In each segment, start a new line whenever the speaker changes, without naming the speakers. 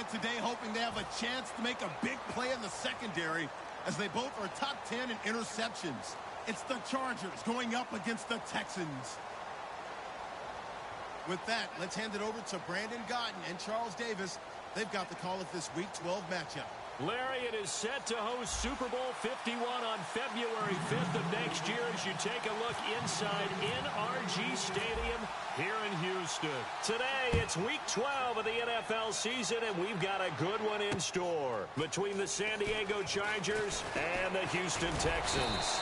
it today, hoping they have a chance to make a big play in the secondary, as they both are top 10 in interceptions. It's the Chargers going up against the Texans. With that, let's hand it over to Brandon Gotton and Charles Davis. They've got the call of this Week 12 matchup.
Larry, it is set to host Super Bowl 51 on February 5th of next year as you take a look inside NRG Stadium here in Houston. Today, it's Week 12 of the NFL season, and we've got a good one in store between the San Diego Chargers and the Houston Texans.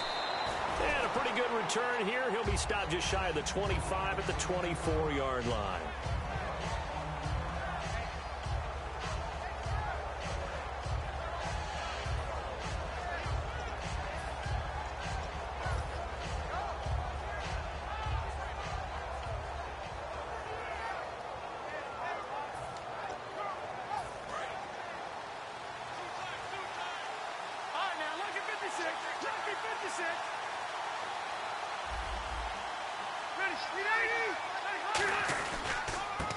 And a pretty good return here. He'll be stopped just shy of the 25 at the 24-yard line.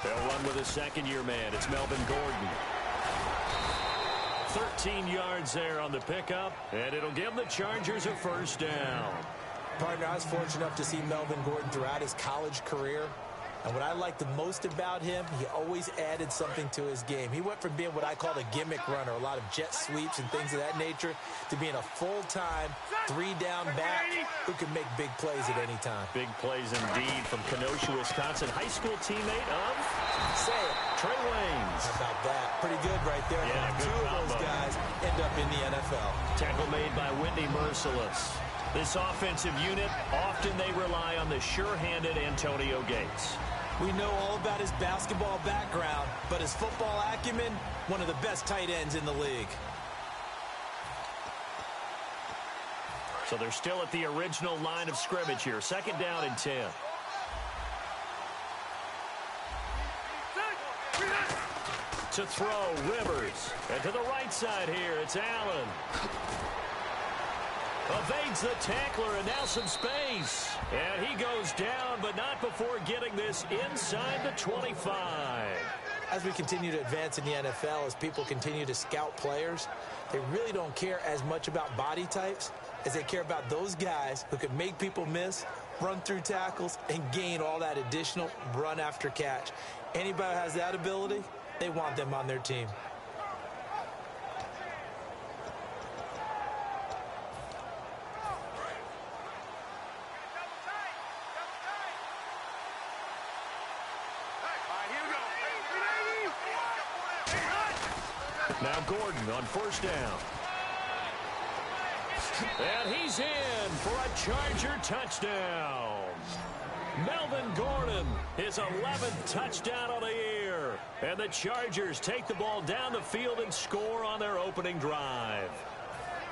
They'll run with a second-year man. It's Melvin Gordon. 13 yards there on the pickup, and it'll give the Chargers a first down.
Partner, I was fortunate enough to see Melvin Gordon throughout his college career. And what I liked the most about him, he always added something to his game. He went from being what I call a gimmick runner, a lot of jet sweeps and things of that nature, to being a full-time, three-down back who can make big plays at any time.
Big plays indeed from Kenosha, Wisconsin. High school teammate of?
Say it.
Trey Waynes.
How about that? Pretty good right there.
Yeah,
two of those guys end up in the NFL.
Tackle made by Whitney Merciless. This offensive unit, often they rely on the sure-handed Antonio Gates.
We know all about his basketball background, but his football acumen, one of the best tight ends in the league.
So they're still at the original line of scrimmage here. Second down and 10. To throw, Rivers. And to the right side here, it's Allen. Evades the tackler, and now some space. And he goes down, but not before getting this inside the 25.
As we continue to advance in the NFL, as people continue to scout players, they really don't care as much about body types as they care about those guys who can make people miss, run through tackles, and gain all that additional run after catch. Anybody who has that ability, they want them on their team.
Now Gordon on first down. And he's in for a Charger touchdown. Melvin Gordon, his 11th touchdown of the year. And the Chargers take the ball down the field and score on their opening drive.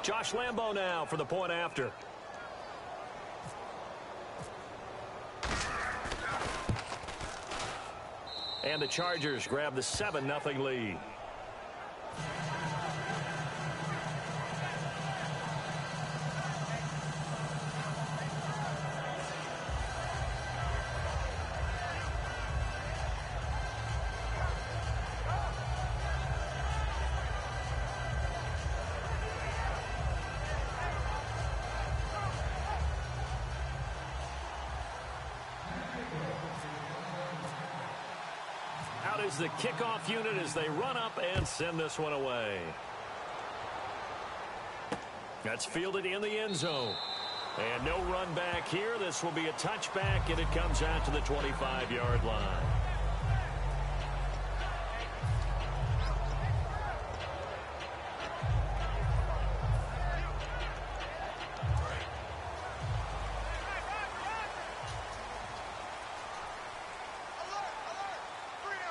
Josh Lambo now for the point after. And the Chargers grab the 7-0 lead. Out is the kickoff unit as they run up and send this one away. That's fielded in the end zone. And no run back here. This will be a touchback, and it comes out to the 25-yard line.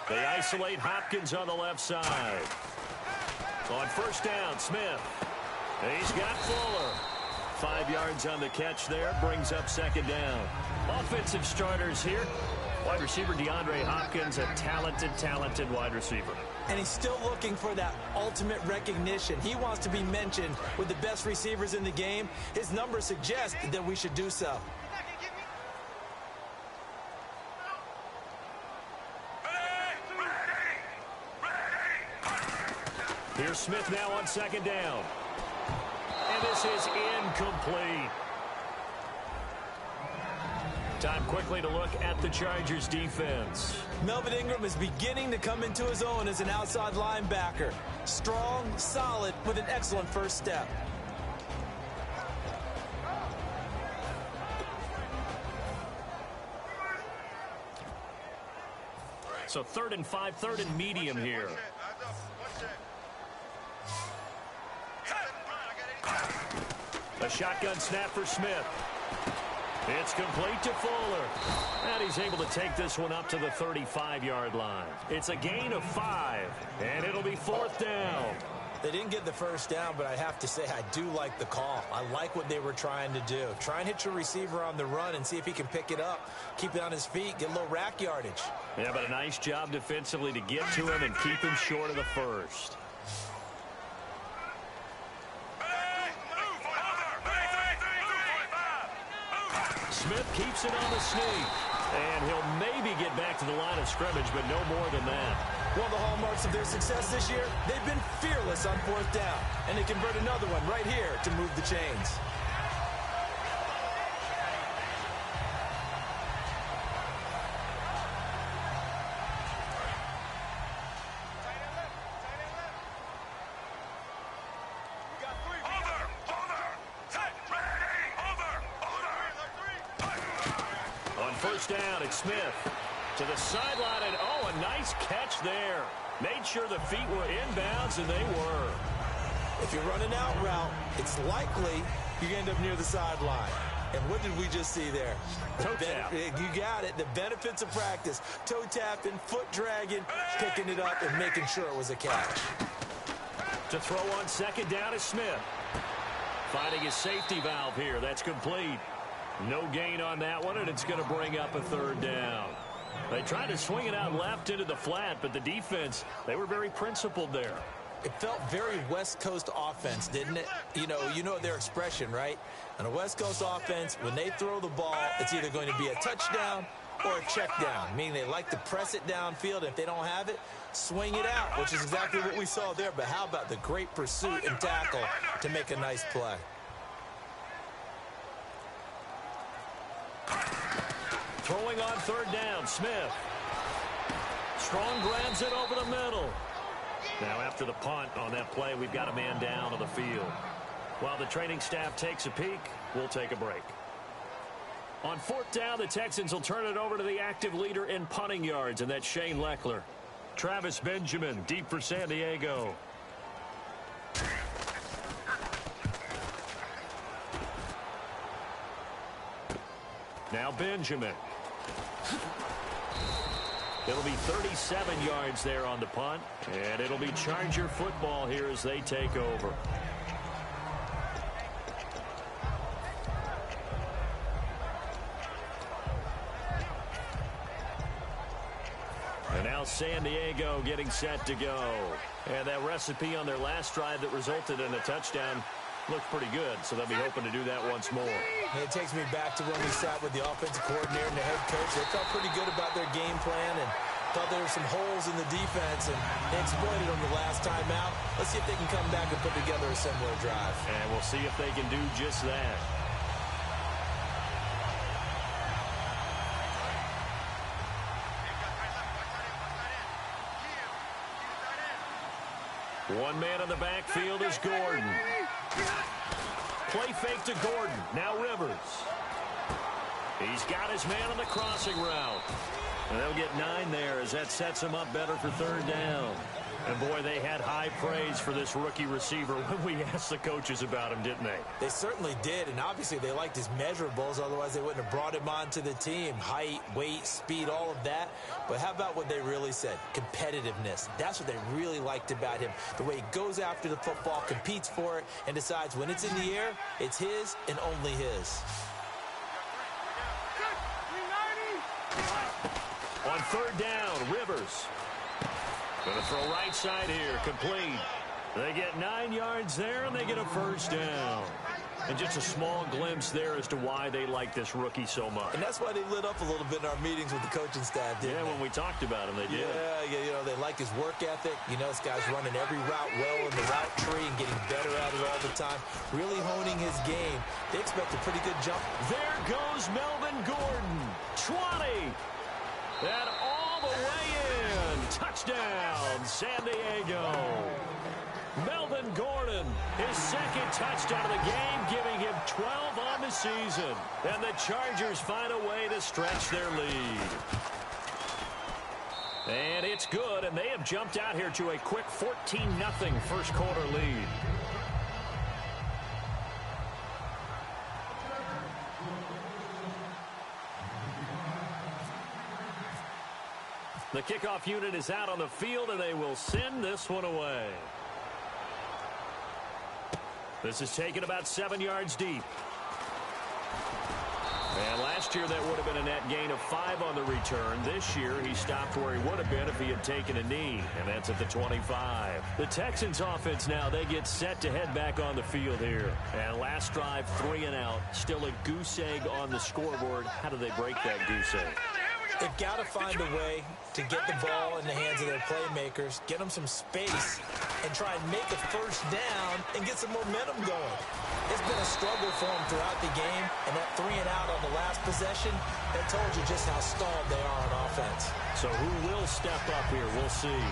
They isolate Hopkins on the left side. On first down, Smith. He's got Fuller. 5 yards on the catch there. Brings up second down. Offensive starters here. Wide receiver DeAndre Hopkins, a talented wide receiver.
And he's still looking for that ultimate recognition. He wants to be mentioned with the best receivers in the game. His numbers suggest that we should do so.
Here's Smith now on second down. And this is incomplete. Time quickly to look at the Chargers defense.
Melvin Ingram is beginning to come into his own as an outside linebacker. Strong, solid, with an excellent first step.
So 3rd and 5, 3rd and medium here. A shotgun snap for Smith. It's complete to Fuller. And he's able to take this one up to the 35-yard line. It's a gain of 5, and it'll be 4th down.
They didn't get the first down, but I have to say I do like the call. I like what they were trying to do. Try and hit your receiver on the run and see if he can pick it up, keep it on his feet, get a little rack yardage.
Yeah, but a nice job defensively to get to him and keep him short of the first. Smith keeps it on the sneak. And he'll maybe get back to the line of scrimmage, but no more than that.
One of the hallmarks of their success this year, they've been fearless on 4th down. And they convert another one right here to move the chains.
First down, it's Smith to the sideline, and oh, a nice catch there. Made sure the feet were inbounds, and they were.
If you're running out route, it's likely you end up near the sideline. And what did we just see there?
Toe tap.
You got it. The benefits of practice. Toe tapping, foot dragging, picking it up, and making sure it was a catch.
To throw on second down is Smith. Finding his safety valve here. That's complete. No gain on that one, and it's going to bring up a 3rd down. They tried to swing it out left into the flat, but the defense, they were very principled there.
It felt very West Coast offense, didn't it? You know their expression, right? On a West Coast offense, when they throw the ball, it's either going to be a touchdown or a check down, meaning they like to press it downfield. If they don't have it, swing it out, which is exactly what we saw there. But how about the great pursuit and tackle to make a nice play?
Throwing on 3rd down, Smith. Strong grabs it over the middle. Now after the punt on that play, we've got a man down on the field. While the training staff takes a peek, we'll take a break. On 4th down, the Texans will turn it over to the active leader in punting yards, and that's Shane Leckler. Travis Benjamin, deep for San Diego. Now Benjamin. It'll be 37 yards there on the punt, and it'll be Charger football here as they take over. And now San Diego getting set to go. And that recipe on their last drive that resulted in a touchdown looked pretty good, so they'll be hoping to do that once more.
And it takes me back to when we sat with the offensive coordinator and the head coach. They felt pretty good about their game plan and thought there were some holes in the defense, and they exploited them the last time out. Let's see if they can come back and put together a similar drive.
And we'll see if they can do just that. One man in the backfield is Gordon. Play fake to Gordon. Now Rivers. He's got his man on the crossing route. And they'll get 9 there as that sets him up better for 3rd down. And, boy, they had high praise for this rookie receiver when we asked the coaches about him, didn't they?
They certainly did, and obviously they liked his measurables. Otherwise, they wouldn't have brought him onto the team. Height, weight, speed, all of that. But how about what they really said? Competitiveness. That's what they really liked about him. The way he goes after the football, competes for it, and decides when it's in the air, it's his and only his.
On 3rd down, Rivers. Going to throw right side here, complete. They get 9 yards there, and they get a 1st down. And just a small glimpse there as to why they like this rookie so much.
And that's why they lit up a little bit in our meetings with the coaching staff, didn't they?
When we talked about him, they did.
Yeah, they like his work ethic. This guy's running every route well in the route tree and getting better at it all the time, really honing his game. They expect a pretty good jump.
There goes Melvin Gordon, 20, and all the way in. Touchdown, San Diego. Melvin Gordon, his second touchdown of the game, giving him 12 on the season. And the Chargers find a way to stretch their lead. And it's good, and they have jumped out here to a quick 14-0 first quarter lead. The kickoff unit is out on the field, and they will send this one away. This is taken about 7 yards deep. And last year, that would have been a net gain of 5 on the return. This year, he stopped where he would have been if he had taken a knee, and that's at the 25. The Texans offense now, they get set to head back on the field here. And last drive, 3 and out. Still a goose egg on the scoreboard. How do they break that goose egg?
They've got to find a way to get the ball in the hands of their playmakers, get them some space, and try and make a first down and get some momentum going. It's been a struggle for them throughout the game, and that 3 and out on the last possession, that told you just how stalled they are on offense.
So who will step up here? We'll see.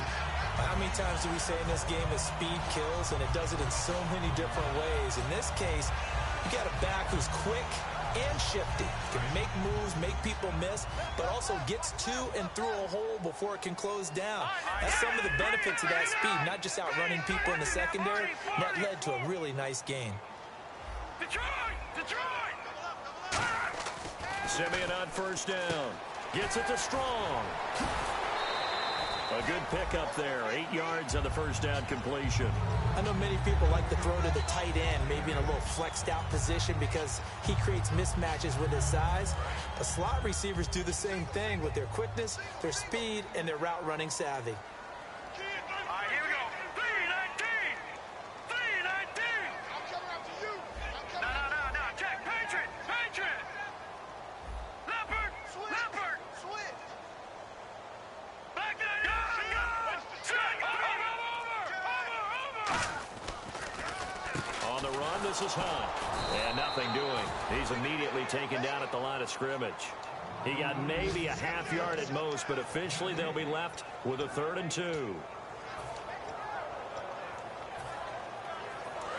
How many times do we say in this game that speed kills, and it does it in so many different ways? In this case, you got a back who's quick and shifty, can make moves, make people miss, but also gets to and through a hole before it can close down. That's some of the benefits of that speed, not just outrunning people in the secondary. That led to a really nice gain.
Simeon on first down. Gets it to Strong. A good pickup there. 8 yards on the first down completion.
I know many people like to throw to the tight end, maybe in a little flexed out position because he creates mismatches with his size. The slot receivers do the same thing with their quickness, their speed, and their route running savvy.
This is Hunt. And nothing doing. He's immediately taken down at the line of scrimmage. He got maybe a half yard at most, but officially they'll be left with a 3rd and 2.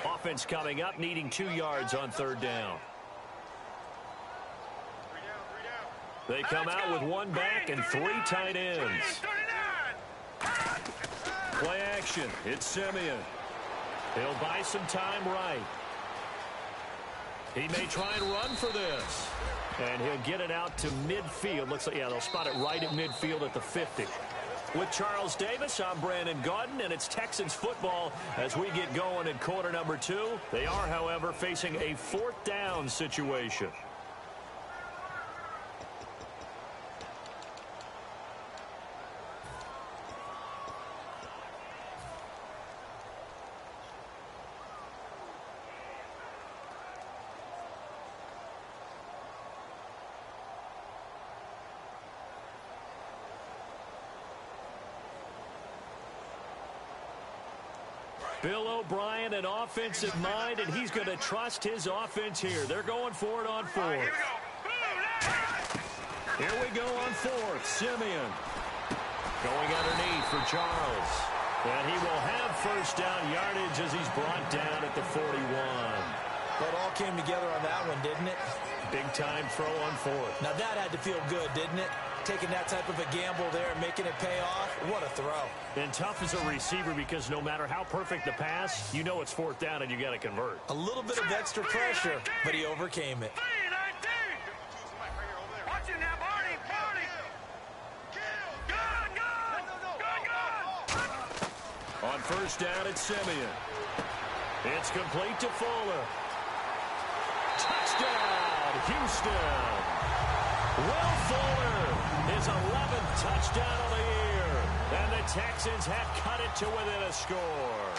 Offense coming up, needing 2 yards on 3rd down. They come out with 1 back and 3 tight ends. Play action. It's Simeon. He'll buy some time right. He may try and run for this. And he'll get it out to midfield. Looks like, they'll spot it right at midfield at the 50. With Charles Davis, I'm Brandon Gaudin, and it's Texans football as we get going in quarter number 2. They are, however, facing a 4th down situation. Bill O'Brien, an offensive mind, and he's going to trust his offense here. They're going for it on 4th. Here we go on 4th. Simeon going underneath for Charles. And he will have first down yardage as he's brought down at the 41.
Well, it all came together on that one, didn't it?
Big time throw on 4th.
Now that had to feel good, didn't it? Taking that type of a gamble there and making it pay off. What a throw.
And tough as a receiver because no matter how perfect the pass, you know it's 4th down and you got to convert.
A little bit of extra pressure, but he overcame it.
On first down, it's Simeon. It's complete to Fuller. Touchdown, Houston. Will Fuller, his 11th touchdown of the year. And the Texans have cut it to within a score.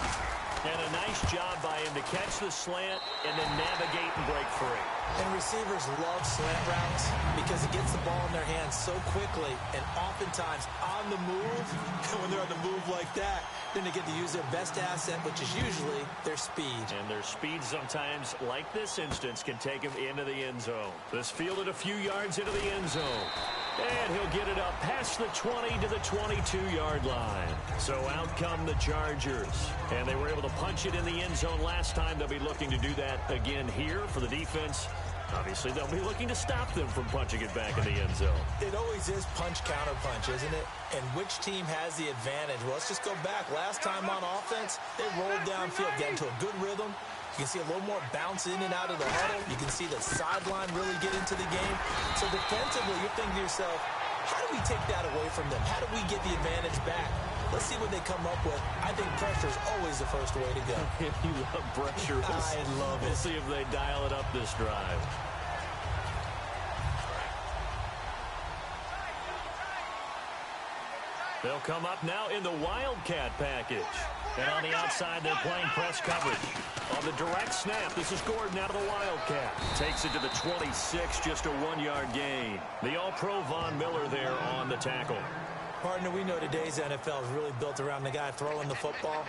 And a nice job by him to catch the slant and then navigate and break free.
And receivers love slant routes because it gets the ball in their hands so quickly and oftentimes on the move. And when they're on the move like that, then they get to use their best asset, which is usually their speed.
And their speed sometimes, like this instance, can take them into the end zone. This fielded a few yards into the end zone. And he'll get it up past the 20 to the 22-yard line. So out come the Chargers. And they were able to punch it in the end zone last time. They'll be looking to do that again here for the defense. Obviously, they'll be looking to stop them from punching it back in the end zone.
It always is punch-counter-punch, isn't it? And which team has the advantage? Well, let's just go back. Last time on offense, they rolled downfield, got into a good rhythm. You can see a little more bounce in and out of the huddle. You can see the sideline really get into the game. So defensively, you're thinking to yourself, how do we take that away from them? How do we get the advantage back? Let's see what they come up with. I think pressure is always the first way to go.
You love pressure.
I love it.
We'll see if they dial it up this drive. They'll come up now in the Wildcat package. And on the outside, they're playing press coverage. On the direct snap, this is Gordon out of the Wildcat. Takes it to the 26, just a 1-yard gain. The All-Pro Von Miller there on the tackle.
Partner, we know today's NFL is really built around the guy throwing the football.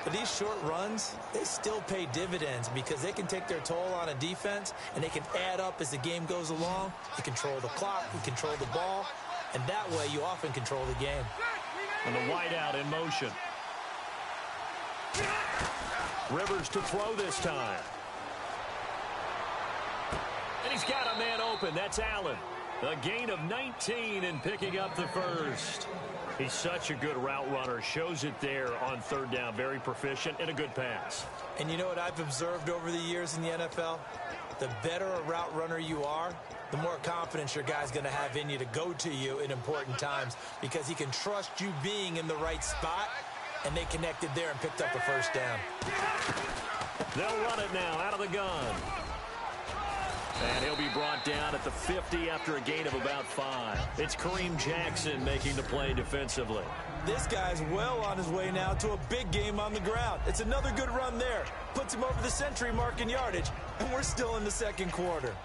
But these short runs, they still pay dividends because they can take their toll on a defense, and they can add up as the game goes along. You control the clock, you control the ball, and that way you often control the game.
And the wideout in motion. Rivers to throw this time. And he's got a man open. That's Allen. A gain of 19 and picking up the first. He's such a good route runner. Shows it there on third down. Very proficient and a good pass.
And you know what I've observed over the years in the NFL? The better a route runner you are, the more confidence your guy's going to have in you to go to you in important times because he can trust you being in the right spot, and they connected there and picked up a first down.
They'll run it now out of the gun. And he'll be brought down at the 50 after a gain of about 5. It's Kareem Jackson making the play defensively.
This guy's well on his way now to a big game on the ground. It's another good run there. Puts him over the century mark in yardage, and we're still in the second quarter.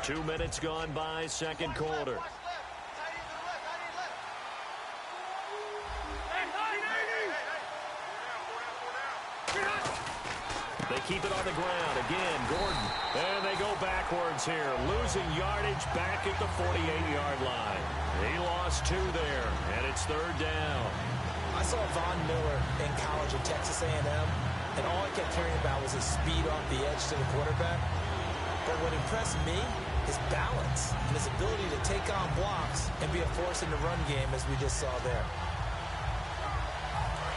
2 minutes gone by, second quarter. They keep it on the ground. Again, Gordon. And they go backwards here. Losing yardage back at the 48-yard line. He lost 2 there, and it's third down.
I saw Von Miller in college at Texas A&M, and all I kept hearing about was his speed off the edge to the quarterback. But what impressed me is balance and his ability to take on blocks and be a force in the run game, as we just saw there.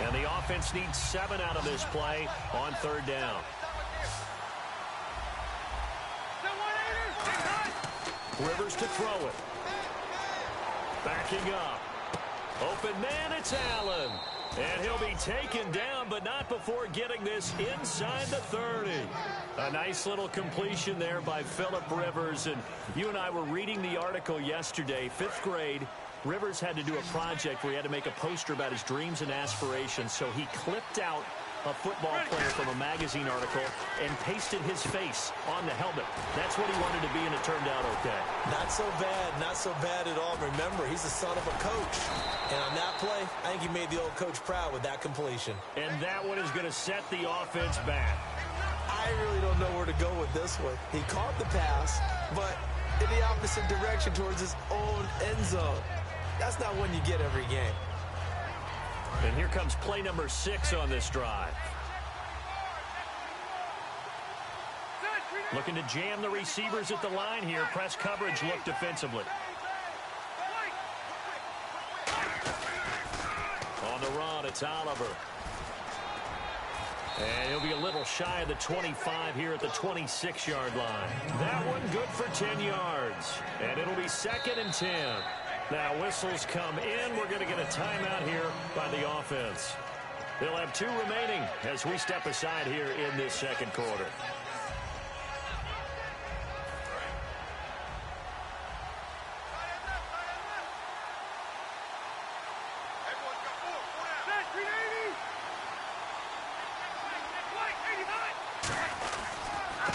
And the offense needs 7 out of this play on third down. Rivers to throw it. Backing up. Open man, it's Allen. And he'll be taken down, but not before getting this inside the 30. A nice little completion there by Phillip Rivers. And you and I were reading the article yesterday, 5th grade. Rivers had to do a project where he had to make a poster about his dreams and aspirations, so he clipped out a football player from a magazine article and pasted his face on the helmet. That's what he wanted to be, and it turned out okay.
Not so bad at all. Remember, he's the son of a coach. And on that play, I think he made the old coach proud with that completion.
And that one is going to set the offense back.
I really don't know where to go with this one. He caught the pass, but in the opposite direction towards his own end zone. That's not one you get every game.
And here comes play number 6 on this drive. Looking to jam the receivers at the line here. Press coverage look defensively. On the run, it's Oliver. And he'll be a little shy of the 25 here at the 26-yard line. That one good for 10 yards. And it'll be 2nd and 10. Now whistles come in. We're going to get a timeout here by the offense. They'll have 2 remaining as we step aside here in this second quarter.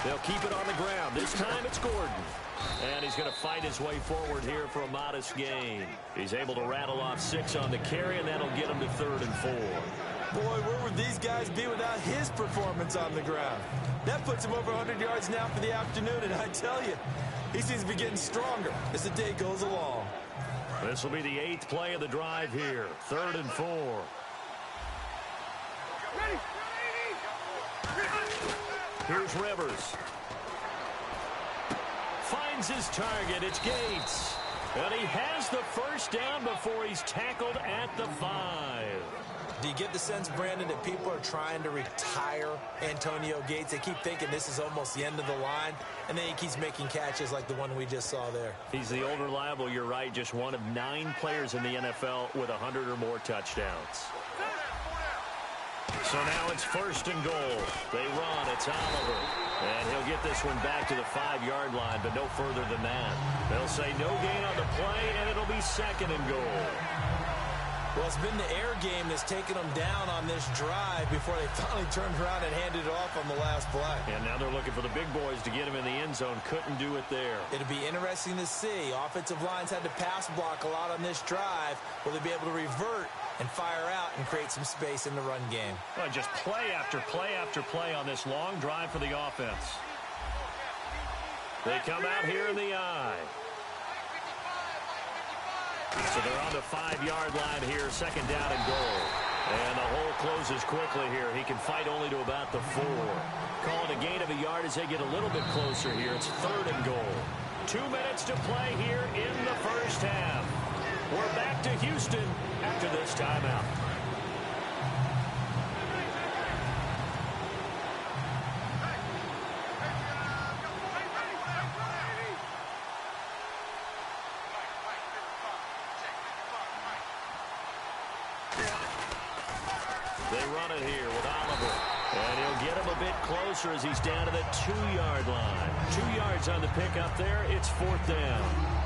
They'll keep it on the ground. This time it's Gordon. And he's going to fight his way forward here for a modest gain. He's able to rattle off 6 on the carry, and that'll get him to 3rd and 4.
Boy, where would these guys be without his performance on the ground? That puts him over 100 yards now for the afternoon, and I tell you, he seems to be getting stronger as the day goes along.
This will be the 8th play of the drive here. 3rd and 4. Here's Rivers. Finds his target. It's Gates. And he has the first down before he's tackled at the 5.
Do you get the sense, Brandon, that people are trying to retire Antonio Gates? They keep thinking this is almost the end of the line, and then he keeps making catches like the one we just saw there.
He's the old reliable, you're right, just one of 9 players in the NFL with 100 or more touchdowns. So now it's 1st and goal. They run. It's Oliver. And he'll get this one back to the 5-yard line, but no further than that. They'll say no gain on the play, and it'll be 2nd and goal.
Well, it's been the air game that's taken them down on this drive before they finally turned around and handed it off on the last play.
And now they're looking for the big boys to get him in the end zone. Couldn't do it there.
It'll be interesting to see. Offensive lines had to pass block a lot on this drive. Will they be able to revert and fire out and create some space in the run game?
Well, just play after play after play on this long drive for the offense. They come out here in the eye. So they're on the 5-yard line here, 2nd down and goal. And the hole closes quickly here. He can fight only to about the 4. Call it a gain of a yard as they get a little bit closer here. It's 3rd and goal. 2 minutes to play here in the first half. We're back to Houston after this timeout. They run it here with Oliver. And he'll get him a bit closer as he's down to the 2-yard line. 2 yards on the pickup there. It's 4th down.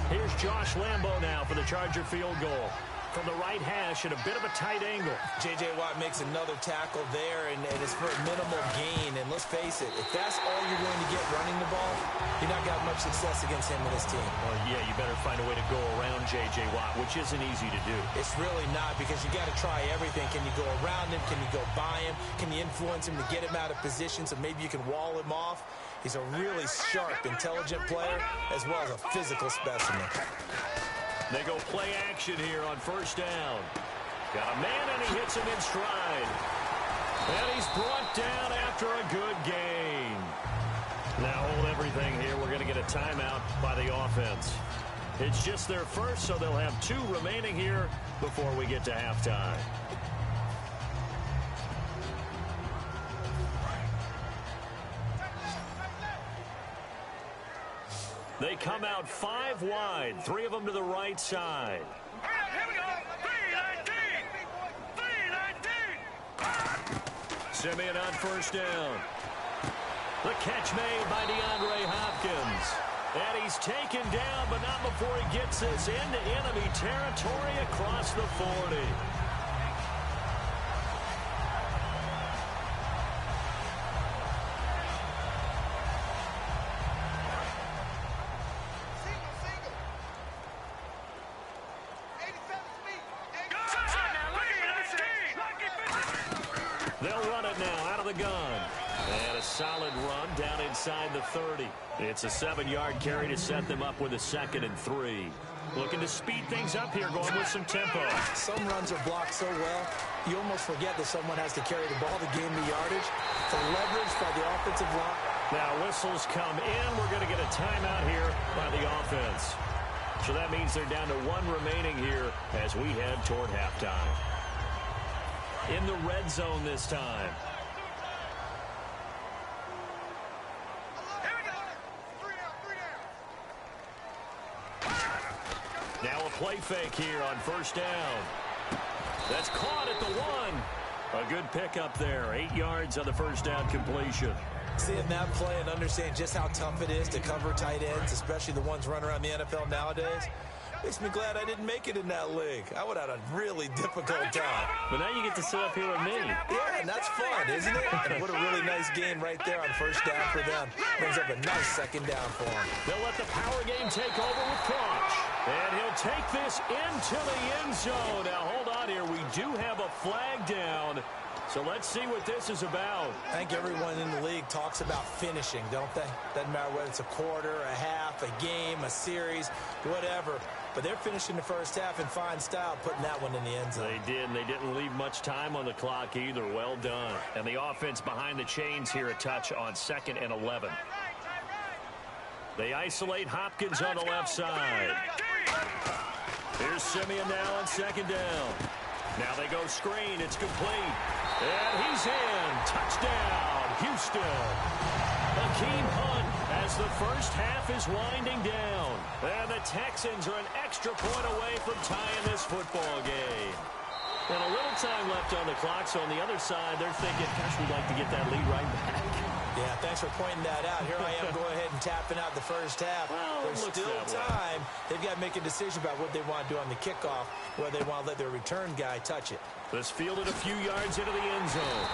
Here's Josh Lambo now for the Charger field goal. From the right hash at a bit of a tight angle.
J.J. Watt makes another tackle there, and it's for a minimal gain. And let's face it, if that's all you're going to get running the ball, you're not got much success against him and his team.
Well, yeah, you better find a way to go around J.J. Watt, which isn't easy to do.
It's really not, because you got to try everything. Can you go around him? Can you go by him? Can you influence him to get him out of position so maybe you can wall him off? He's a really sharp, intelligent player, as well as a physical specimen.
They go play action here on 1st down. Got a man, and he hits him in stride. And he's brought down after a good gain. Now hold everything here. We're going to get a timeout by the offense. It's just their first, so they'll have 2 remaining here before we get to halftime. They come out 5 wide, 3 of them to the right side.
Here we go. 3-19.
Simeon on 1st down. The catch made by DeAndre Hopkins. And he's taken down, but not before he gets this into enemy territory across the 40. They'll run it now out of the gun. And a solid run down inside the 30. It's a 7-yard carry to set them up with a 2nd and 3. Looking to speed things up here, going with some tempo.
Some runs are blocked so well, you almost forget that someone has to carry the ball to gain the yardage. The leverage by the offensive line.
Now whistles come in. We're going to get a timeout here by the offense. So that means they're down to 1 remaining here as we head toward halftime. In the red zone this time. Now a play fake here on 1st down. That's caught at the 1. A good pickup there. 8 yards on the 1st down completion.
Seeing that play and understand just how tough it is to cover tight ends, especially the ones running around the NFL nowadays. Makes me glad I didn't make it in that league. I would have had a really difficult time.
But now you get to sit up here with me.
Yeah, and that's fun, isn't it? And what a really nice game right there on first down for them. Brings up a nice second down for them.
They'll let the power game take over with Crouch. And he'll take this into the end zone. Now, hold on here. We do have a flag down. So let's see what this is about.
I think everyone in the league talks about finishing, don't they? Doesn't matter whether it's a quarter, a half, a game, a series, whatever. But they're finishing the first half in fine style, putting that one in the end zone.
They did, and they didn't leave much time on the clock either. Well done. And the offense behind the chains here a touch on 2nd and 11. They isolate Hopkins on the left side. Here's Simeon now on 2nd down. Now they go screen. It's complete. And he's in. Touchdown, Houston. Akeem Hunt as the first half is winding down. And the Texans are an extra point away from tying this football game. And a little time left on the clock, so on the other side, they're thinking, gosh, we'd like to get that lead right back.
Yeah, thanks for pointing that out. Here I am going ahead and tapping out the first half.
Well,
there's still time. They've got to make a decision about what they want to do on the kickoff, whether they want to let their return guy touch it.
This fielded a few yards into the end zone.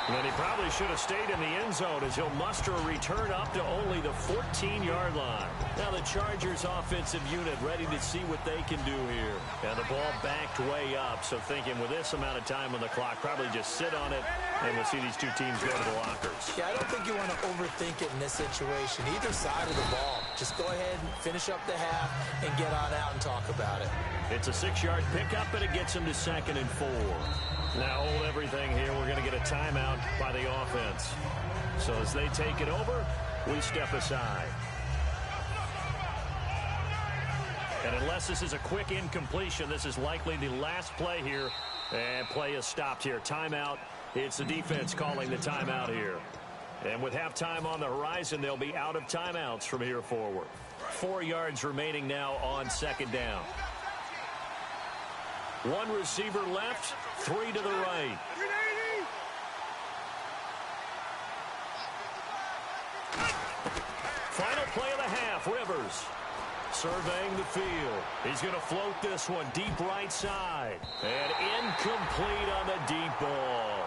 And he probably should have stayed in the end zone as he'll muster a return up to only the 14-yard line. Now the Chargers offensive unit ready to see what they can do here. And the ball backed way up, so thinking with this amount of time on the clock, probably just sit on it, and we'll see these two teams go to the lockers.
Yeah, I don't think you want to overthink it in this situation. Either side of the ball. Just go ahead and finish up the half and get on out and talk about it.
It's a 6-yard pickup, and it gets him to 2nd and 4. Now hold everything here. We're going to get a timeout by the offense. So as they take it over, we step aside. And unless this is a quick incompletion, this is likely the last play here. And play is stopped here. Timeout. It's the defense calling the timeout here. And with halftime on the horizon, they'll be out of timeouts from here forward. 4 yards remaining now on 2nd down. 1 receiver left, 3 to the right. Final play of the half, Rivers. Surveying the field. He's going to float this one deep right side. And incomplete on the deep ball.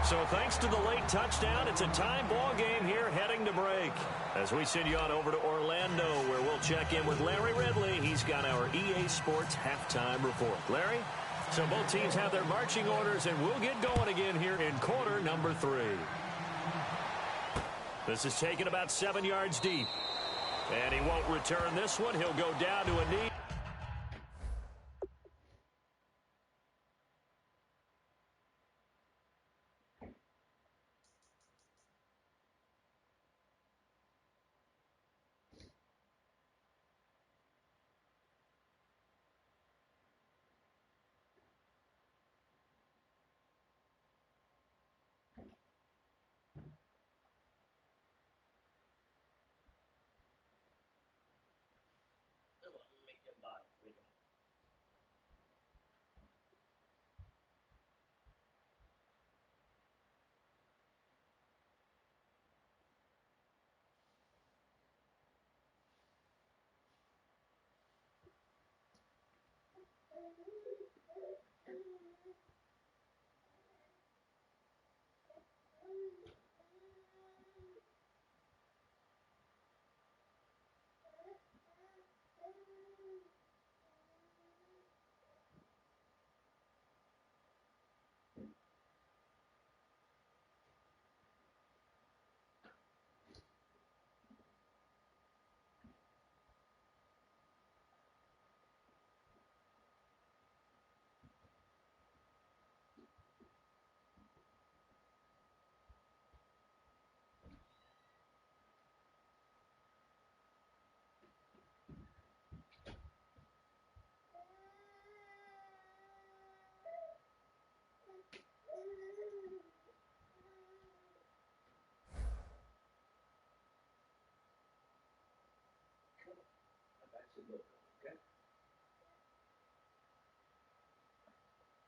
So thanks to the late touchdown, it's a tie ball game here heading to break. As we send you on over to Orlando, where we'll check in with Larry Ridley. He's got our EA Sports halftime report. Larry? So both teams have their marching orders, and we'll get going again here in quarter number 3. This is taken about 7 yards deep. And he won't return this one. He'll go down to a knee.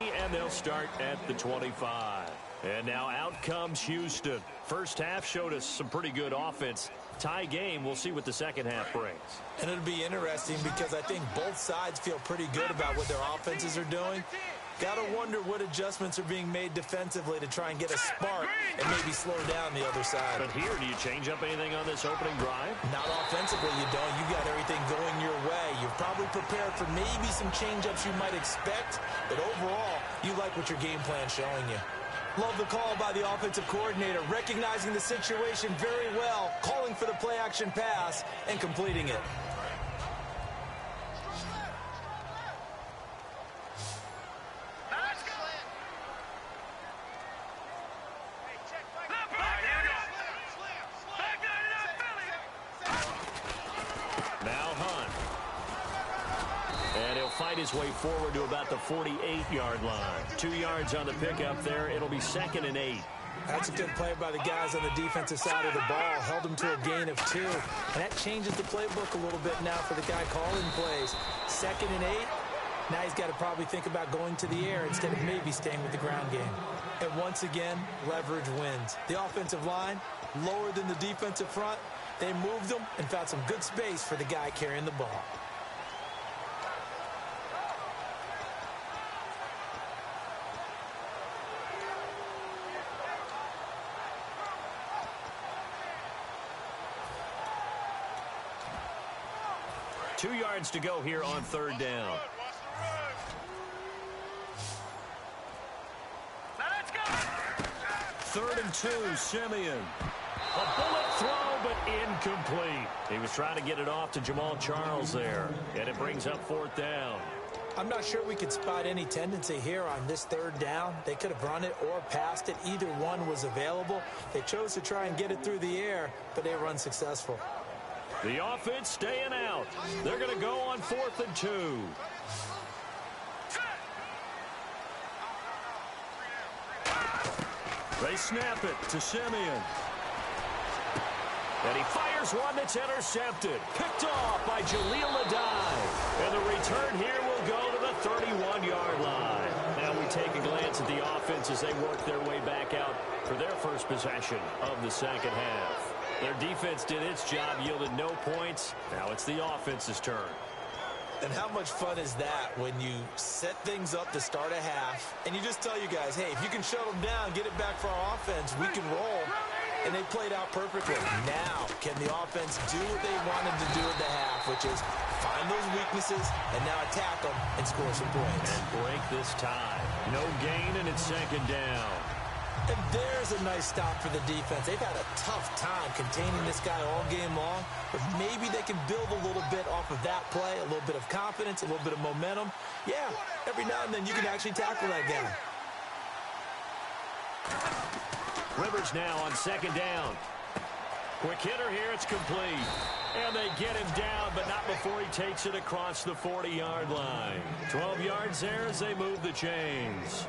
And they'll start at the 25. And now out comes Houston. First half showed us some pretty good offense. Tie game, we'll see what the second half brings.
And it'll be interesting because I think both sides feel pretty good about what their offenses are doing. Got to wonder what adjustments are being made defensively to try and get a spark and maybe slow down the other side.
But here, do you change up anything on this opening drive?
Not offensively, you don't. You got everything going your way. You're probably prepared for maybe some change-ups you might expect, but overall, you like what your game plan's showing you. Love the call by the offensive coordinator, recognizing the situation very well, calling for the play-action pass, and completing it.
Fight his way forward to about the 48-yard line. 2 yards on the pickup there. It'll be 2nd and 8.
That's a good play by the guys on the defensive side of the ball. Held them to a gain of 2. And that changes the playbook a little bit now for the guy calling plays. 2nd and 8. Now he's got to probably think about going to the air instead of maybe staying with the ground game. And once again, leverage wins. The offensive line, lower than the defensive front. They moved them and found some good space for the guy carrying the ball.
Two yards to go here on 3rd down. Third and 2, Simeon. A bullet throw, but incomplete. He was trying to get it off to Jamal Charles there, and it brings up 4th down.
I'm not sure we could spot any tendency here on this 3rd down. They could have run it or passed it. Either one was available. They chose to try and get it through the air, but they were unsuccessful.
The offense staying out. They're going to go on 4th and 2. They snap it to Simeon. And he fires one that's intercepted. Picked off by Jaleel Adai. And the return here will go to the 31-yard line. Now we take a glance at the offense as they work their way back out for their first possession of the second half. Their defense did its job, yielded no points. Now it's the offense's turn.
And how much fun is that when you set things up to start a half, and you just tell you guys, hey, if you can shut them down, get it back for our offense, we can roll. And they played out perfectly. Now, can the offense do what they wanted to do at the half, which is find those weaknesses and now attack them and score some points.
And break this tie. No gain, and it's 2nd down.
And there's a nice stop for the defense. They've had a tough time containing this guy all game long, but maybe they can build a little bit off of that play, a little bit of confidence, a little bit of momentum. Yeah, every now and then you can actually tackle that guy.
Rivers now on 2nd down. Quick hitter here, it's complete. And they get him down, but not before he takes it across the 40-yard line. 12 yards there as they move the chains.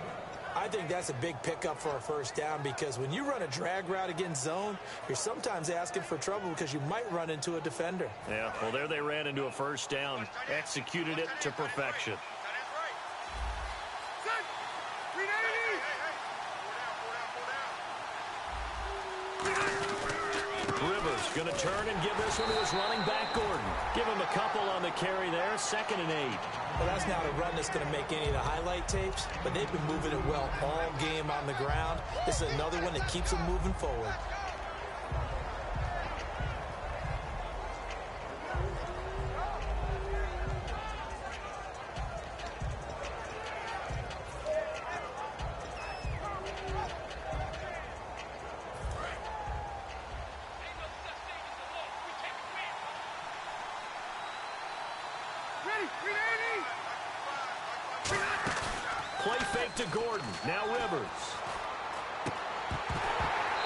I think that's a big pickup for a 1st down because when you run a drag route against zone, you're sometimes asking for trouble because you might run into a defender.
Yeah, well, there they ran into a 1st down, executed it to perfection. Rivers going to turn and give this one to his running back, Gordon. Give him a couple on the carry there, 2nd and 8.
Well, that's not a run that's going to make any of the highlight tapes, but they've been moving it well all game on the ground. This is another one that keeps them moving forward.
Play fake to Gordon. Now Rivers.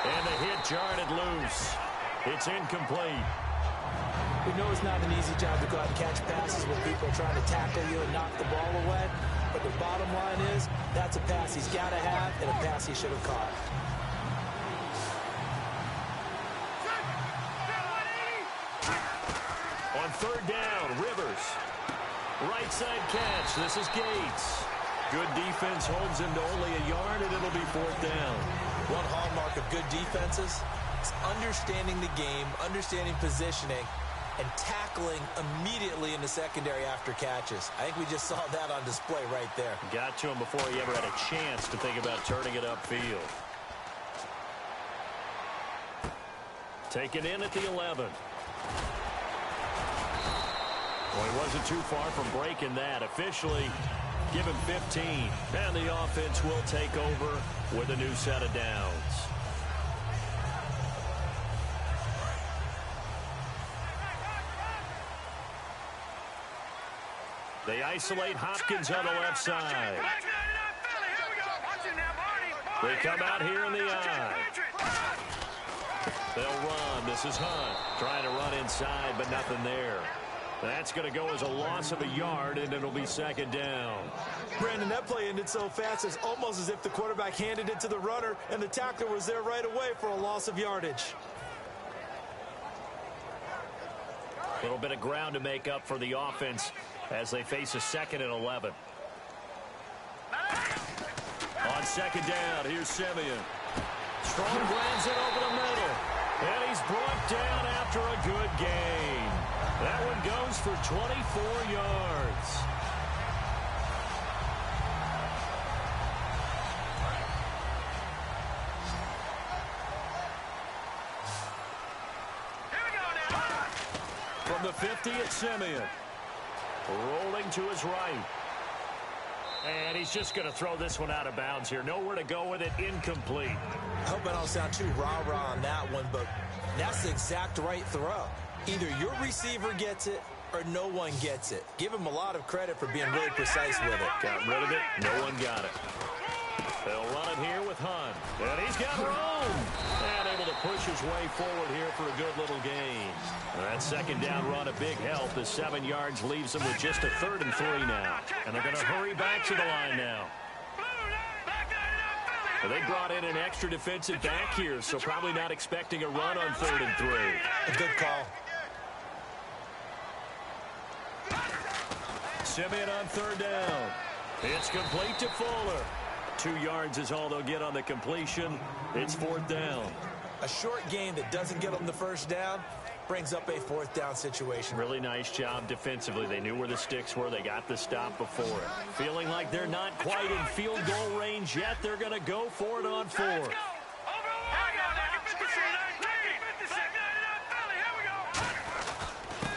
And the hit jarred it loose. It's incomplete.
We know it's not an easy job to go out and catch passes when people are trying to tackle you and knock the ball away. But the bottom line is, that's a pass he's got to have and a pass he should have caught.
On 3rd down, Rivers. Right side catch. This is Gates. Good defense holds him to only a yard, and it'll be 4th down.
One hallmark of good defenses is understanding the game, understanding positioning, and tackling immediately in the secondary after catches. I think we just saw that on display right there.
Got to him before he ever had a chance to think about turning it upfield. Taken in at the 11. Well, he wasn't too far from breaking that. Officially, give him 15. And the offense will take over with a new set of downs. They isolate Hopkins on the left side. They come out here in the eye. They'll run. This is Hunt trying to run inside, but nothing there. That's going to go as a loss of a yard, and it'll be 2nd down.
Brandon, that play ended so fast, it's almost as if the quarterback handed it to the runner, and the tackler was there right away for a loss of yardage.
A little bit of ground to make up for the offense as they face a 2nd and 11. On 2nd down, here's Simeon. Strong grabs it over the middle. And he's brought down after a good gain. That one goes for 24 yards. From the 50, it's Simeon. Rolling to his right. And he's just going to throw this one out of bounds here. Nowhere to go with it. Incomplete.
I hope I don't sound too rah-rah on that one, but that's the exact right throw. Either your receiver gets it or no one gets it. Give him a lot of credit for being really precise with it.
Got rid of it. No one got it. They'll run it here with Hunt. And he's got room. And able to push his way forward here for a good little gain. That 2nd down run a big help. The 7 yards leaves them with just a 3rd and 3 now. And they're going to hurry back to the line now. Well, they brought in an extra defensive back here, so probably not expecting a run on 3rd and 3.
A good call.
Simeon on 3rd down. It's complete to Fuller. 2 yards is all they'll get on the completion. It's 4th down.
A short game that doesn't get them the 1st down brings up a 4th down situation.
Really nice job defensively. They knew where the sticks were. They got the stop before it. Feeling like they're not quite in field goal range yet. They're going to go for it on 4th.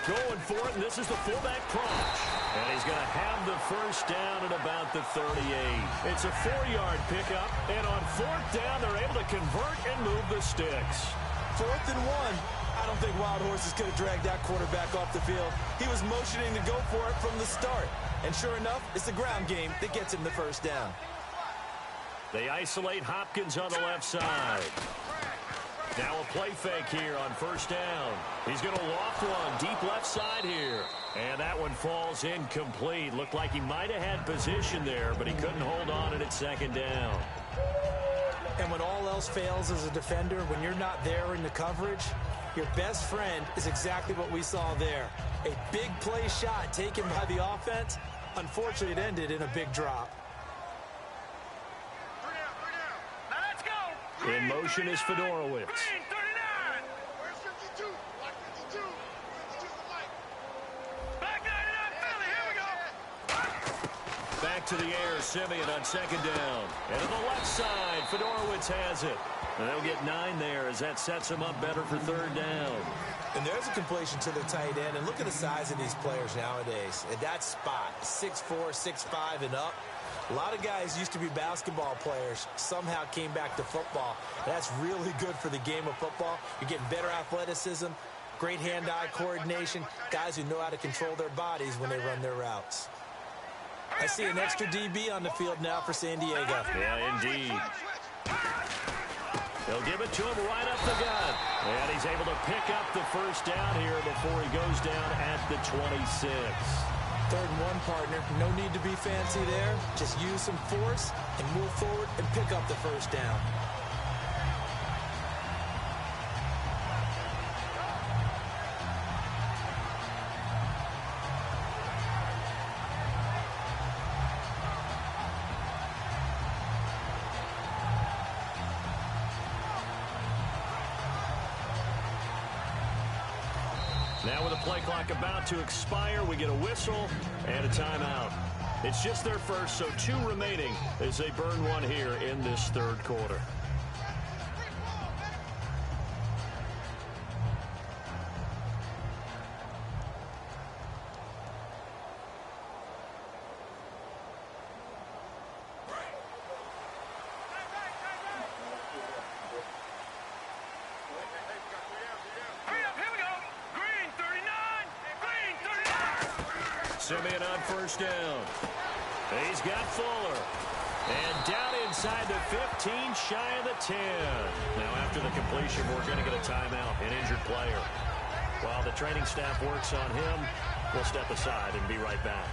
Going for it, and this is the fullback Crouch. And he's going to have the 1st down at about the 38. It's a 4-yard pickup, and on 4th down, they're able to convert and move the sticks.
4th and 1. I don't think Wild Horses could have dragged that quarterback off the field. He was motioning to go for it from the start. And sure enough, it's the ground game that gets him the 1st down.
They isolate Hopkins on the left side. Now a play fake here on 1st down. He's going to loft one deep left side here. And that one falls incomplete. Looked like he might have had position there, but he couldn't hold on it at 2nd down.
And when all else fails as a defender, when you're not there in the coverage, your best friend is exactly what we saw there. A big play shot taken by the offense. Unfortunately, it ended in a big drop.
In motion is Fedorowicz. Back to the air, Simeon on 2nd down. And to the left side, Fedorowicz has it. And they'll get 9 there as that sets him up better for 3rd down.
And there's a completion to the tight end. And look at the size of these players nowadays. At that spot, 6'4", 6'5", and up. A lot of guys used to be basketball players, somehow came back to football. That's really good for the game of football. You're getting better athleticism, great hand-eye coordination, guys who know how to control their bodies when they run their routes. I see an extra DB on the field now for San Diego.
Yeah, indeed. They'll give it to him right up the gut. And he's able to pick up the 1st down here before he goes down at the 26.
3rd and 1, partner. No need to be fancy there. Just use some force and move forward and pick up the 1st down.
Now with the play clock about to expire, we get a whistle and a timeout. It's just their first, so 2 remaining as they burn one here in this third quarter. Simeon on first down. He's got Fuller. And down inside the 15, shy of the 10. Now after the completion, we're going to get a timeout, an injured player. While the training staff works on him, we'll step aside and be right back.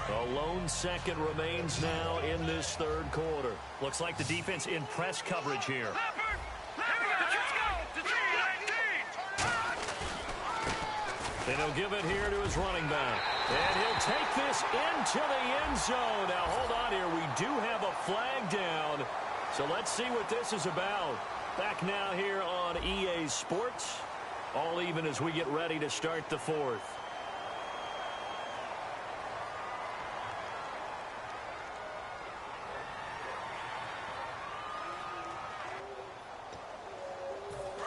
A lone second remains now in this third quarter. Looks like the defense in press coverage here. And he'll give it here to his running back. And he'll take this into the end zone. Now, hold on here. We do have a flag down. So let's see what this is about. Back now here on EA Sports. All even as we get ready to start the fourth.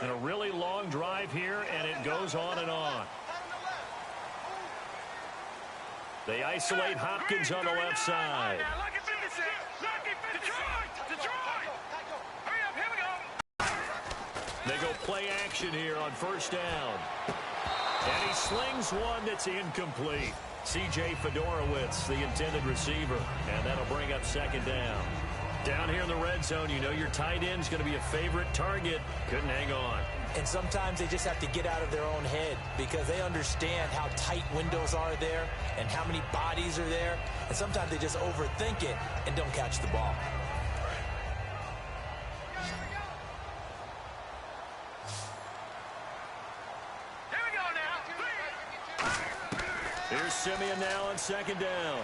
And a really long drive here, and it goes on and on. They isolate Hopkins on the left side. They go play action here on first down. And he slings one that's incomplete. C.J. Fedorowicz, the intended receiver. And that'll bring up second down. Down here in the red zone, you know your tight end's going to be a favorite target. Couldn't hang on.
And sometimes they just have to get out of their own head because they understand how tight windows are there and how many bodies are there. And sometimes they just overthink it and don't catch the ball.
Here we go now.
Here's Simeon now on second down.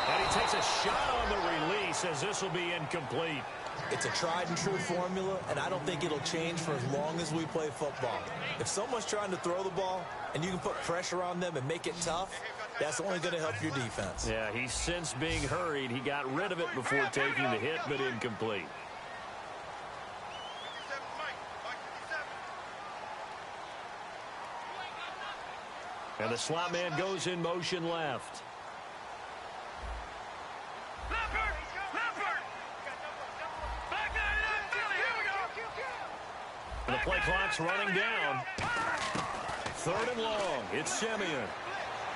And he takes a shot on the release as this will be incomplete.
It's a tried and true formula, and I don't think it'll change for as long as we play football. If someone's trying to throw the ball and you can put pressure on them and make it tough, that's only going to help your defense.
Yeah, he's since being hurried. He got rid of it before taking the hit, but incomplete. And the slot man goes in motion left. And the play clock's running down. Third and long. It's Simeon.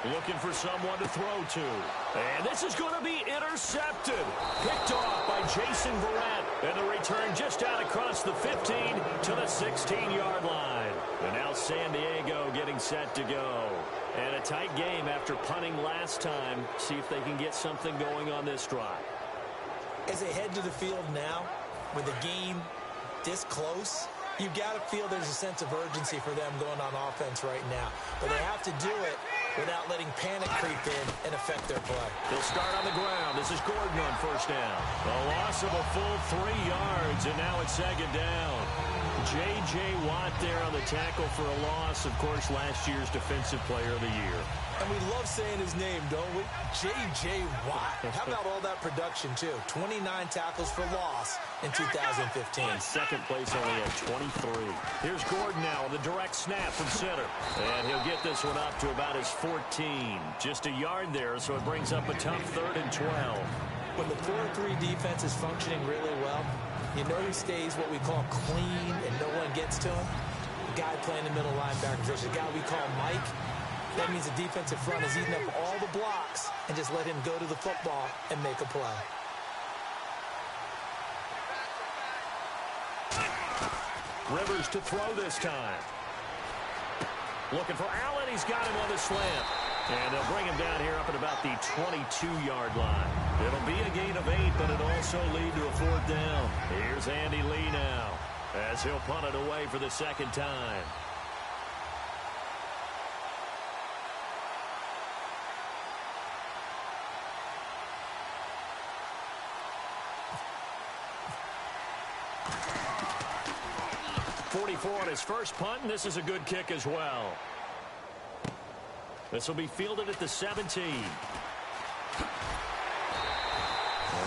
Looking for someone to throw to. And this is going to be intercepted. Picked off by Jason Verrett. And the return just out across the 15 to the 16-yard line. And now San Diego getting set to go. And a tight game after punting last time. See if they can get something going on this drive.
As they head to the field now, with the game this close, you've got to feel there's a sense of urgency for them going on offense right now. But they have to do it without letting panic creep in and affect their play.
They'll start on the ground. This is Gordon on first down. A loss of a full 3 yards, and now it's second down. J.J. Watt there on the tackle for a loss. Of course, last year's Defensive Player of the Year.
And we love saying his name, don't we? J.J. Watt. How about all that production, too? 29 tackles for loss in 2015.
Second place only at 23. Here's Gordon now on the direct snap from center. And he'll get this one up to about his 14. Just a yard there, so it brings up a tough 3rd and 12.
When the 4-3 defense is functioning really well, you know who stays what we call clean and no one gets to him? The guy playing the middle linebacker position, the guy we call Mike. That means the defensive front is eating up all the blocks and just let him go to the football and make a play.
Rivers to throw this time. Looking for Allen. He's got him on the slant. And they'll bring him down here up at about the 22-yard line. It'll be a gain of 8, but it'll also lead to a 4th down. Here's Andy Lee now as he'll punt it away for the second time. 24 on his first punt, and this is a good kick as well. This will be fielded at the 17.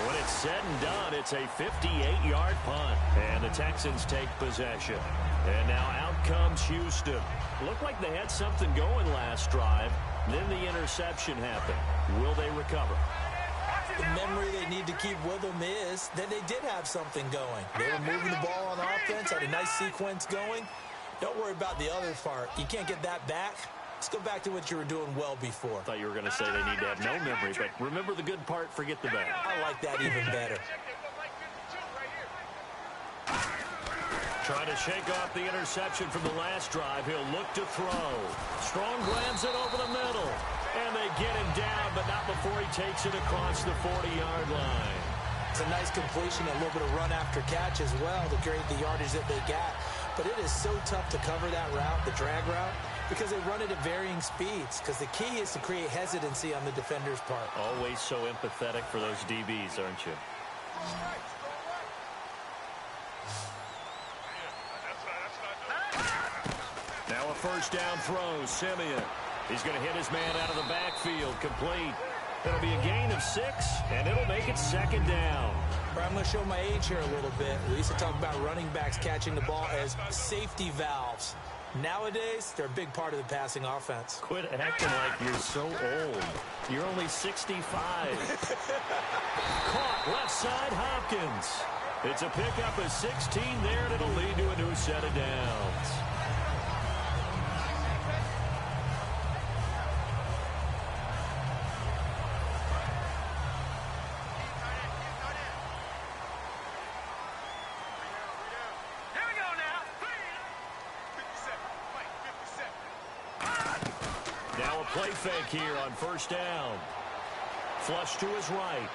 When it's said and done, it's a 58-yard punt, and the Texans take possession. And now out comes Houston. Looked like they had something going last drive. Then the interception happened. Will they recover?
The memory they need to keep with them is that they did have something going. They were moving the ball on offense, had a nice sequence going. Don't worry about the other part. You can't get that back. Let's go back to what you were doing well before.
I thought you were going to say they need to have no memory, but remember the good part, forget the bad.
I like that even better.
Trying to shake off the interception from the last drive. He'll look to throw. Strong grabs it over the middle. And they get him down, but not before he takes it across the 40-yard line.
It's a nice completion, a little bit of run after catch as well to create the yardage that they got. But it is so tough to cover that route, the drag route, because they run it at varying speeds. Because the key is to create hesitancy on the defender's part.
Always so empathetic for those DBs, aren't you? Now a first down throw, Simeon. He's going to hit his man out of the backfield, complete. It'll be a gain of 6, and it'll make it second down.
I'm going to show my age here a little bit. We used to talk about running backs catching the ball as safety valves. Nowadays, they're a big part of the passing offense.
Quit acting like you're so old. You're only 65. Caught left side, Hopkins. It's a pickup of 16 there, and it'll lead to a new set of downs. Now a play fake here on first down. Flush to his right.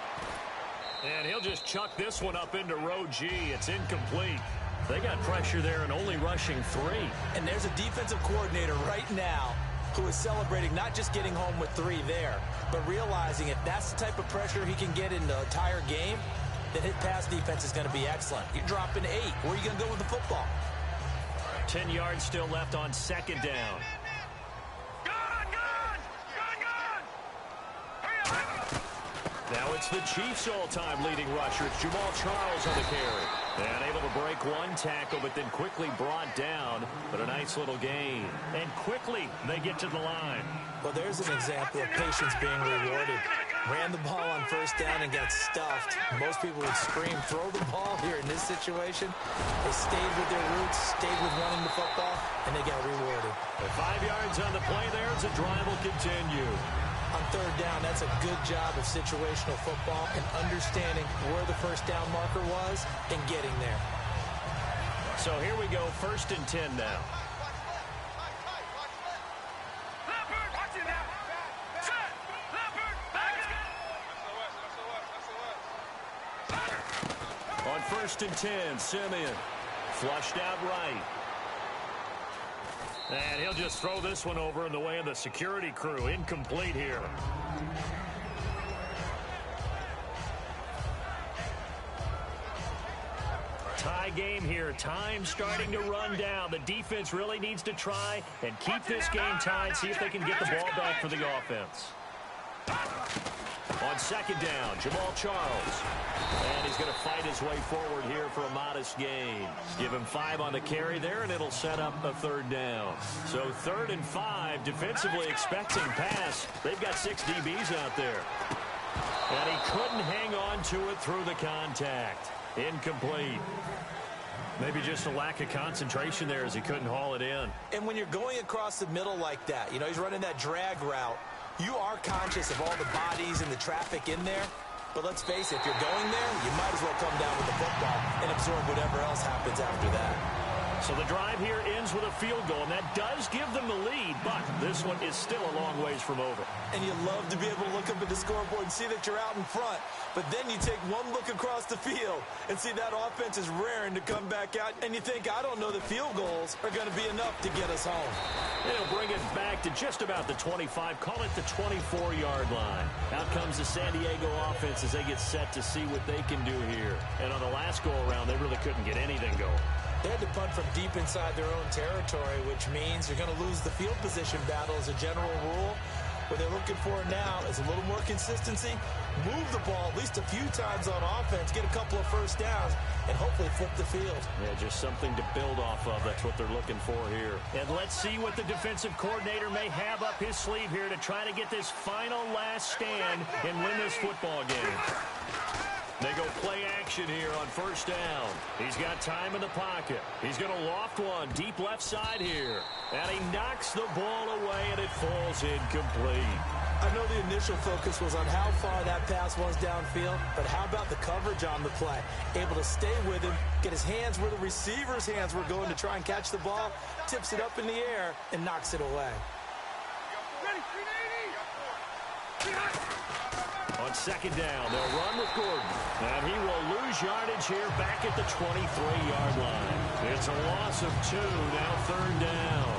And he'll just chuck this one up into row G. It's incomplete. They got pressure there and only rushing 3.
And there's a defensive coordinator right now who is celebrating not just getting home with 3 there, but realizing if that's the type of pressure he can get in the entire game, then his pass defense is going to be excellent. You're dropping 8. Where are you going to go with the football?
10 yards still left on second down. Now it's the Chiefs' all-time leading rusher. It's Jamal Charles on the carry. And able to break one tackle, but then quickly brought down. But a nice little gain. And quickly they get to the line.
Well, there's an example of patience being rewarded. Ran the ball on first down and got stuffed. Most people would scream, throw the ball here in this situation. They stayed with their roots, stayed with running the football, and they got rewarded.
And 5 yards on the play there as the drive will continue.
On third down, that's a good job of situational football and understanding where the first down marker was and getting there.
So here we go, 1st and 10 now. On 1st and 10, Simeon flushed out right. And he'll just throw this one over in the way of the security crew. Incomplete here. Tie game here. Time starting to run down. The defense really needs to try and keep this game tied. See if they can get the ball back for the offense. On second down, Jamal Charles. And he's going to fight his way forward here for a modest gain. Give him 5 on the carry there, and it'll set up a third down. So 3rd and 5, defensively expecting pass. They've got 6 DBs out there. And he couldn't hang on to it through the contact. Incomplete. Maybe just a lack of concentration there as he couldn't haul it in.
And when you're going across the middle like that, you know, he's running that drag route, you are conscious of all the bodies and the traffic in there. But let's face it, if you're going there, you might as well come down with the football and absorb whatever else happens after that.
So the drive here ends with a field goal, and that does give them the lead, but this one is still a long ways from over.
And you love to be able to look up at the scoreboard and see that you're out in front, but then you take one look across the field and see that offense is raring to come back out, and you think, I don't know that field goals are going to be enough to get us home.
They'll bring it back to just about the 25, call it the 24-yard line. Out comes the San Diego offense as they get set to see what they can do here. And on the last go-around, they really couldn't get anything going.
They had to punt from deep inside their own territory, which means you're going to lose the field position battle as a general rule. What they're looking for now is a little more consistency, move the ball at least a few times on offense, get a couple of first downs, and hopefully flip the field.
Yeah, just something to build off of. That's what they're looking for here. And let's see what the defensive coordinator may have up his sleeve here to try to get this final last stand and win this football game. They go play action here on first down. He's got time in the pocket. He's going to loft one deep left side here. And he knocks the ball away, and it falls incomplete.
I know the initial focus was on how far that pass was downfield, but how about the coverage on the play? Able to stay with him, get his hands where the receiver's hands were going to try and catch the ball, tips it up in the air, and knocks it away.
On second down, they'll run with Gordon. And he will lose yardage here back at the 23-yard line. It's a loss of 2, now third down.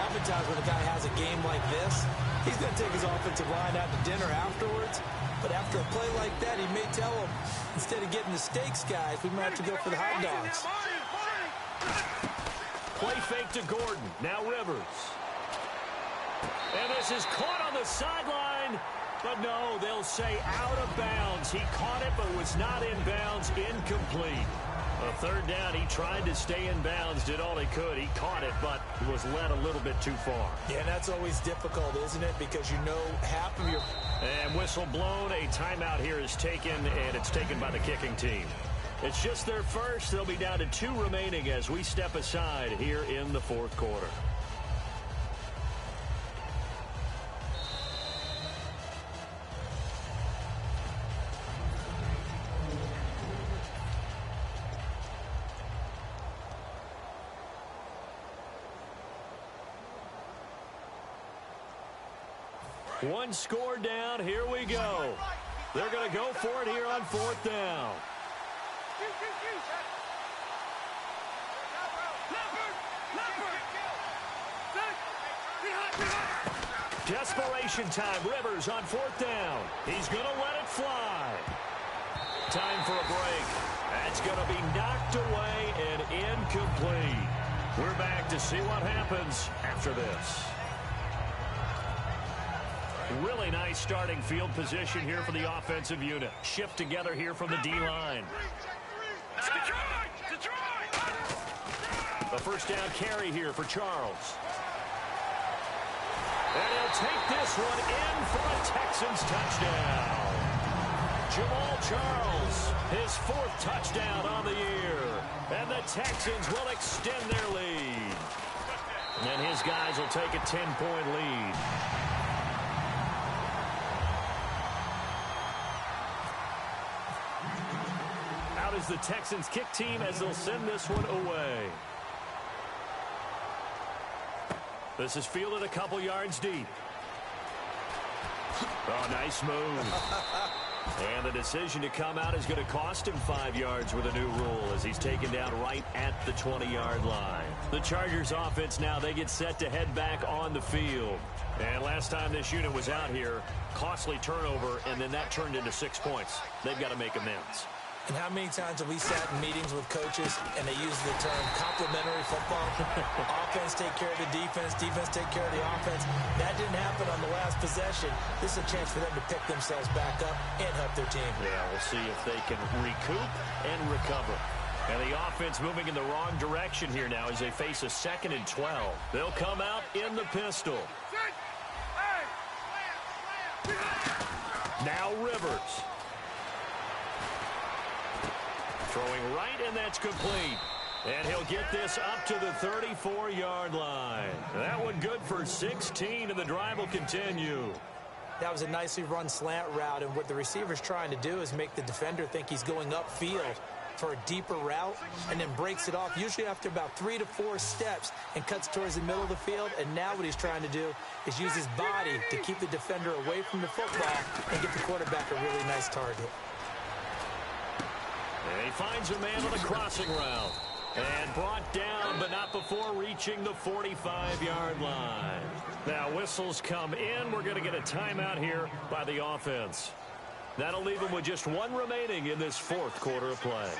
Oftentimes when a guy has a game like this, he's going to take his offensive line out to dinner afterwards. But after a play like that, he may tell him, instead of getting the steaks, guys, we might have to go for the hot dogs.
Play fake to Gordon. Now Rivers. And this is caught on the sideline. But no, they'll say out of bounds. He caught it, but was not in bounds. Incomplete. A third down, he tried to stay in bounds, did all he could. He caught it, but was led a little bit too far.
Yeah, and that's always difficult, isn't it? Because you know half of your...
And whistle blown. A timeout here is taken, and it's taken by the kicking team. It's just their first. They'll be down to 2 remaining as we step aside here in the fourth quarter. One score down. Here we go. They're going to go for it here on fourth down. Desperation time. Rivers on fourth down. He's going to let it fly. Time for a break. That's going to be knocked away and incomplete. We're back to see what happens after this. Really nice starting field position here for the offensive unit. Shift together here from the D-line. A first down carry here for Charles. And he'll take this one in for a Texans touchdown. Jamal Charles, his 4th touchdown on the year. And the Texans will extend their lead. And his guys will take a 10-point lead. Out is the Texans kick team as they'll send this one away. This is fielded a couple yards deep. Oh, nice move. And the decision to come out is going to cost him 5 yards with a new rule as he's taken down right at the 20-yard line. The Chargers offense now, they get set to head back on the field. And last time this unit was out here, costly turnover, and then that turned into 6 points. They've got to make amends.
And how many times have we sat in meetings with coaches and they use the term complementary football? Offense take care of the defense, defense take care of the offense. That didn't happen on the last possession. This is a chance for them to pick themselves back up and help their team.
Yeah, we'll see if they can recoup and recover. And the offense moving in the wrong direction here now as they face a 2nd and 12. They'll come out in the pistol. Now Rivers. Throwing right, and that's complete. And he'll get this up to the 34-yard line. That one good for 16, and the drive will continue.
That was a nicely run slant route, and what the receiver's trying to do is make the defender think he's going upfield for a deeper route, and then breaks it off, usually after about 3 to 4 steps, and cuts towards the middle of the field. And now what he's trying to do is use his body to keep the defender away from the football and get the quarterback a really nice target.
And he finds a man on the crossing route. And brought down, but not before reaching the 45-yard line. Now whistles come in. We're going to get a timeout here by the offense. That'll leave them with just 1 remaining in this 4th quarter of play.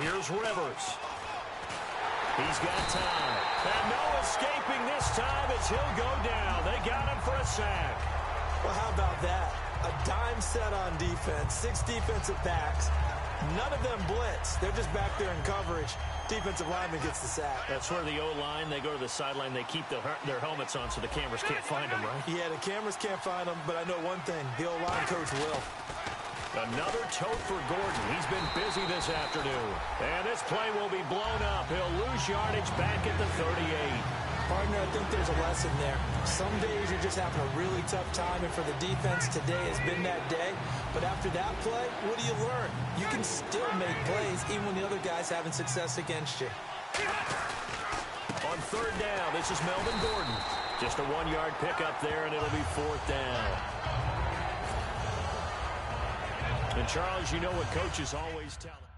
Here's Rivers. He's got time. And no escaping this time as he'll go down. They got him for a sack.
Well, how about that? A dime set on defense, 6 defensive backs. None of them blitz. They're just back there in coverage. Defensive lineman gets the sack.
That's where the O-line, they go to the sideline, they keep their helmets on so the cameras can't find them, right?
Yeah, the cameras can't find them, but I know one thing. The O-line coach will.
Another tote for Gordon. He's been busy this afternoon. And this play will be blown up. He'll lose yardage back at the 38.
Partner, I think there's a lesson there. Some days you're just having a really tough time, and for the defense, today has been that day. But after that play, what do you learn? You can still make plays even when the other guy's having success against you.
On third down, this is Melvin Gordon. Just a 1-yard pickup there, and it'll be 4th down. And, Charles, you know what coaches always tell us.